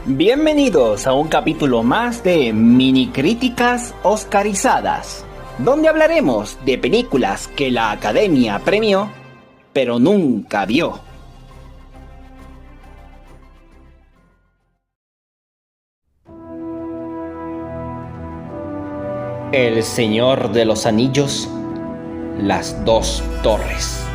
Bienvenidos a un capítulo más de Mini Críticas Oscarizadas, donde hablaremos de películas que la Academia premió, pero nunca vio. El Señor de los Anillos, Las Dos Torres.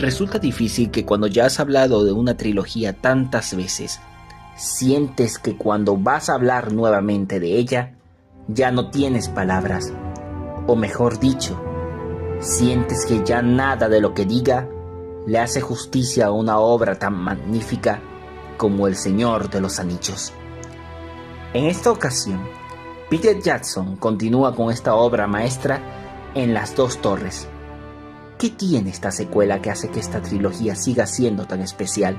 Resulta difícil que cuando ya has hablado de una trilogía tantas veces, sientes que cuando vas a hablar nuevamente de ella, ya no tienes palabras. O mejor dicho, sientes que ya nada de lo que diga le hace justicia a una obra tan magnífica como El Señor de los Anillos. En esta ocasión, Peter Jackson continúa con esta obra maestra en Las Dos Torres. ¿Qué tiene esta secuela que hace que esta trilogía siga siendo tan especial?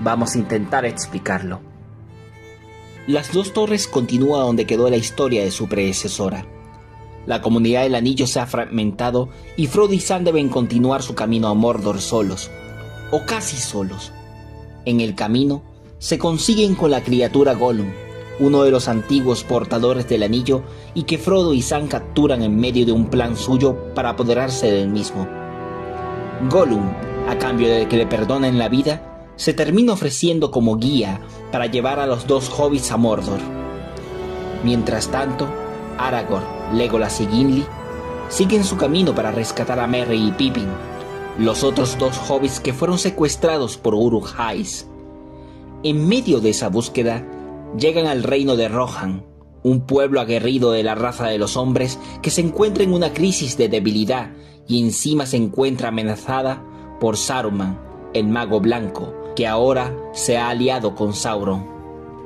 Vamos a intentar explicarlo. Las Dos Torres continúa donde quedó la historia de su predecesora. La comunidad del anillo se ha fragmentado y Frodo y Sam deben continuar su camino a Mordor solos, o casi solos. En el camino, se consiguen con la criatura Gollum, uno de los antiguos portadores del anillo y que Frodo y Sam capturan en medio de un plan suyo para apoderarse del mismo. Gollum, a cambio de que le perdonen la vida, se termina ofreciendo como guía para llevar a los dos hobbits a Mordor. Mientras tanto, Aragorn, Legolas y Gimli siguen su camino para rescatar a Merry y Pippin, los otros dos hobbits que fueron secuestrados por Uruk-hai. En medio de esa búsqueda, llegan al reino de Rohan, un pueblo aguerrido de la raza de los hombres que se encuentra en una crisis de debilidad y encima se encuentra amenazada por Saruman, el mago blanco, que ahora se ha aliado con Sauron.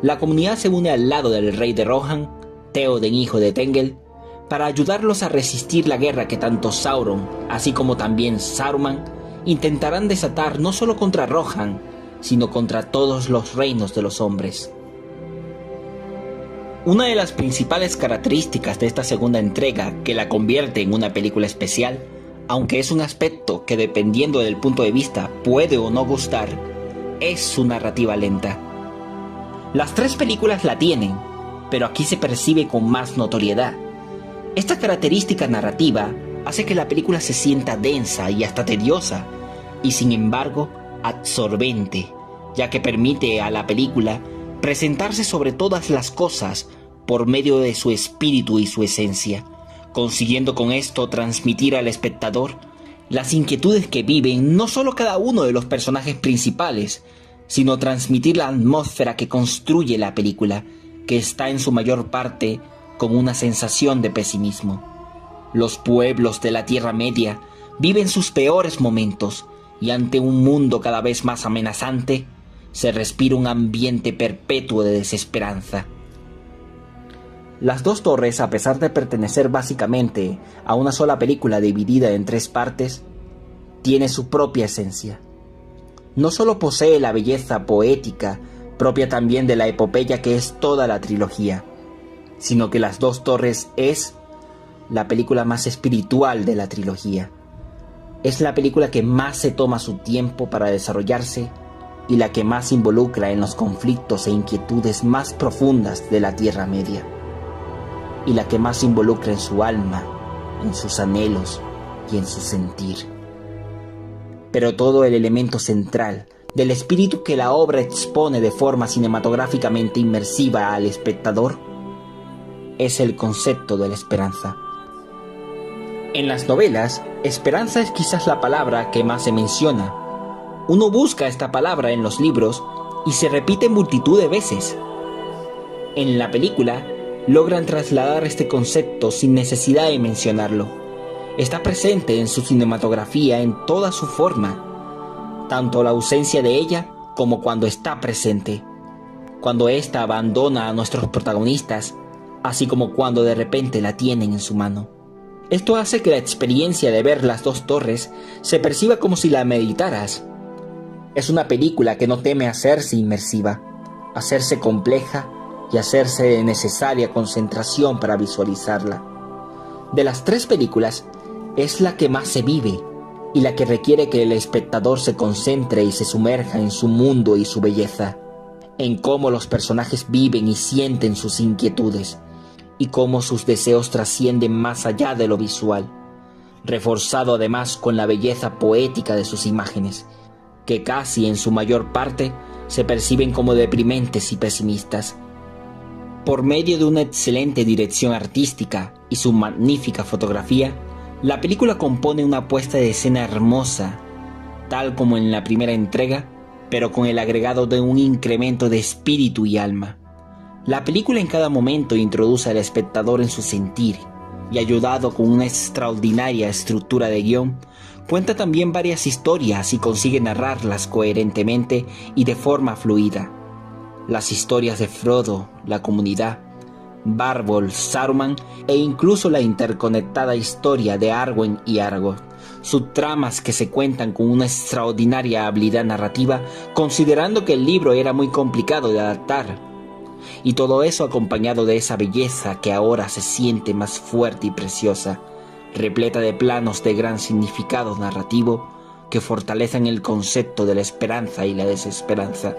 La comunidad se une al lado del rey de Rohan, Théoden, hijo de Tengel, para ayudarlos a resistir la guerra que tanto Sauron, así como también Saruman, intentarán desatar no solo contra Rohan, sino contra todos los reinos de los hombres. Una de las principales características de esta segunda entrega que la convierte en una película especial, aunque es un aspecto que dependiendo del punto de vista puede o no gustar, es su narrativa lenta. Las tres películas la tienen, pero aquí se percibe con más notoriedad. Esta característica narrativa hace que la película se sienta densa y hasta tediosa, y sin embargo absorbente, ya que permite a la película presentarse sobre todas las cosas por medio de su espíritu y su esencia, consiguiendo con esto transmitir al espectador las inquietudes que viven no solo cada uno de los personajes principales, sino transmitir la atmósfera que construye la película, que está en su mayor parte con una sensación de pesimismo. Los pueblos de la Tierra Media viven sus peores momentos y ante un mundo cada vez más amenazante, se respira un ambiente perpetuo de desesperanza. Las Dos Torres, a pesar de pertenecer básicamente a una sola película dividida en tres partes, tiene su propia esencia. No solo posee la belleza poética propia también de la epopeya que es toda la trilogía, sino que Las Dos Torres es la película más espiritual de la trilogía. Es la película que más se toma su tiempo para desarrollarse y la que más involucra en los conflictos e inquietudes más profundas de la Tierra Media, y la que más involucra en su alma, en sus anhelos y en su sentir. Pero todo el elemento central del espíritu que la obra expone de forma cinematográficamente inmersiva al espectador es el concepto de la esperanza. En las novelas, esperanza es quizás la palabra que más se menciona. Uno busca esta palabra en los libros y se repite multitud de veces. En la película, logran trasladar este concepto sin necesidad de mencionarlo. Está presente en su cinematografía en toda su forma, tanto la ausencia de ella como cuando está presente, cuando ésta abandona a nuestros protagonistas, así como cuando de repente la tienen en su mano. Esto hace que la experiencia de ver Las Dos Torres se perciba como si la meditaras. Es una película que no teme hacerse inmersiva, hacerse compleja y hacerse de necesaria concentración para visualizarla. De las tres películas, es la que más se vive y la que requiere que el espectador se concentre y se sumerja en su mundo y su belleza, en cómo los personajes viven y sienten sus inquietudes y cómo sus deseos trascienden más allá de lo visual, reforzado además con la belleza poética de sus imágenes, que casi en su mayor parte se perciben como deprimentes y pesimistas. Por medio de una excelente dirección artística y su magnífica fotografía, la película compone una puesta de escena hermosa, tal como en la primera entrega, pero con el agregado de un incremento de espíritu y alma. La película en cada momento introduce al espectador en su sentir, y ayudado con una extraordinaria estructura de guión, cuenta también varias historias y consigue narrarlas coherentemente y de forma fluida. Las historias de Frodo, la comunidad, Bárbol, Saruman e incluso la interconectada historia de Arwen y Aragorn, subtramas que se cuentan con una extraordinaria habilidad narrativa, considerando que el libro era muy complicado de adaptar. Y todo eso acompañado de esa belleza que ahora se siente más fuerte y preciosa, repleta de planos de gran significado narrativo que fortalecen el concepto de la esperanza y la desesperanza,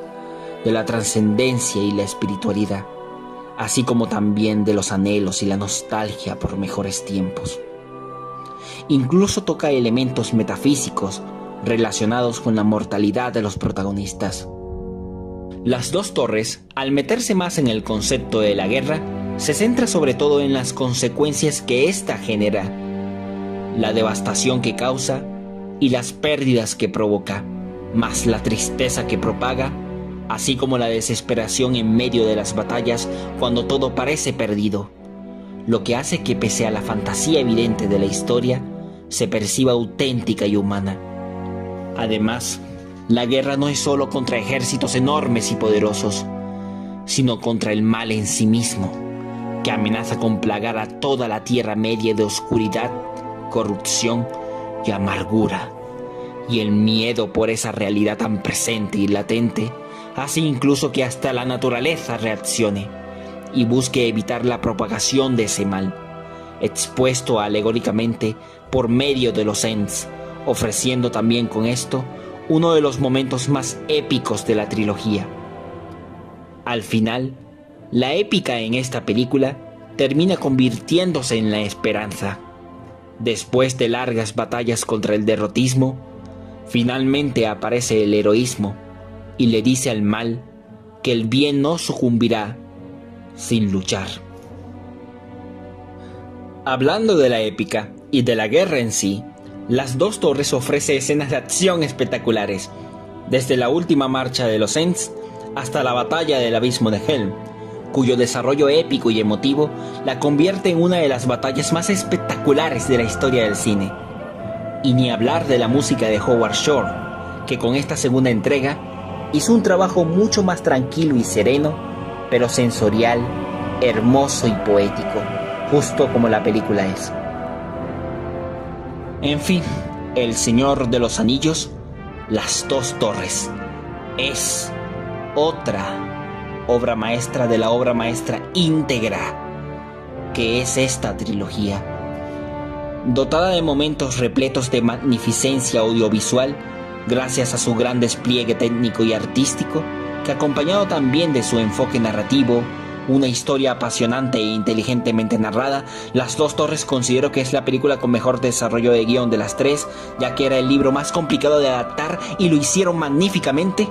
de la trascendencia y la espiritualidad, así como también de los anhelos y la nostalgia por mejores tiempos. Incluso toca elementos metafísicos relacionados con la mortalidad de los protagonistas. Las dos torres, al meterse más en el concepto de la guerra, se centra sobre todo en las consecuencias que ésta genera, la devastación que causa y las pérdidas que provoca, más la tristeza que propaga, así como la desesperación en medio de las batallas cuando todo parece perdido, lo que hace que pese a la fantasía evidente de la historia, se perciba auténtica y humana. Además, la guerra no es solo contra ejércitos enormes y poderosos, sino contra el mal en sí mismo, que amenaza con plagar a toda la Tierra Media de oscuridad, corrupción y amargura. Y el miedo por esa realidad tan presente y latente hace incluso que hasta la naturaleza reaccione y busque evitar la propagación de ese mal, expuesto alegóricamente por medio de los Ents, ofreciendo también con esto uno de los momentos más épicos de la trilogía. Al final, la épica en esta película termina convirtiéndose en la esperanza. Después de largas batallas contra el derrotismo, finalmente aparece el heroísmo y le dice al mal que el bien no sucumbirá sin luchar. Hablando de la épica y de la guerra en sí, Las dos torres ofrece escenas de acción espectaculares, desde la última marcha de los Ents hasta la batalla del abismo de Helm, cuyo desarrollo épico y emotivo la convierte en una de las batallas más espectaculares de la historia del cine. Y ni hablar de la música de Howard Shore, que con esta segunda entrega hizo un trabajo mucho más tranquilo y sereno, pero sensorial, hermoso y poético, justo como la película es. En fin, El Señor de los Anillos, Las Dos Torres, es otra obra maestra de la obra maestra íntegra que es esta trilogía. Dotada de momentos repletos de magnificencia audiovisual, gracias a su gran despliegue técnico y artístico, que acompañado también de su enfoque narrativo, una historia apasionante e inteligentemente narrada, Las Dos Torres considero que es la película con mejor desarrollo de guión de las tres, ya que era el libro más complicado de adaptar y lo hicieron magníficamente.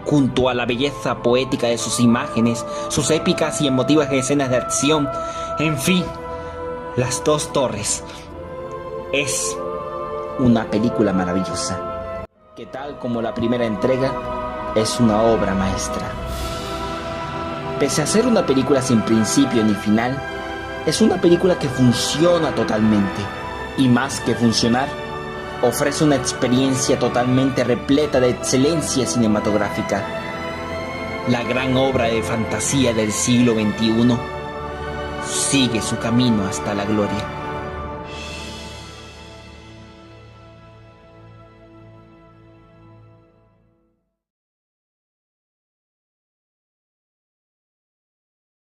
Junto a la belleza poética de sus imágenes, sus épicas y emotivas escenas de acción, en fin, Las Dos Torres es una película maravillosa, que tal como la primera entrega, es una obra maestra. Pese a ser una película sin principio ni final, es una película que funciona totalmente, y más que funcionar, ofrece una experiencia totalmente repleta de excelencia cinematográfica. La gran obra de fantasía del siglo XXI sigue su camino hasta la gloria.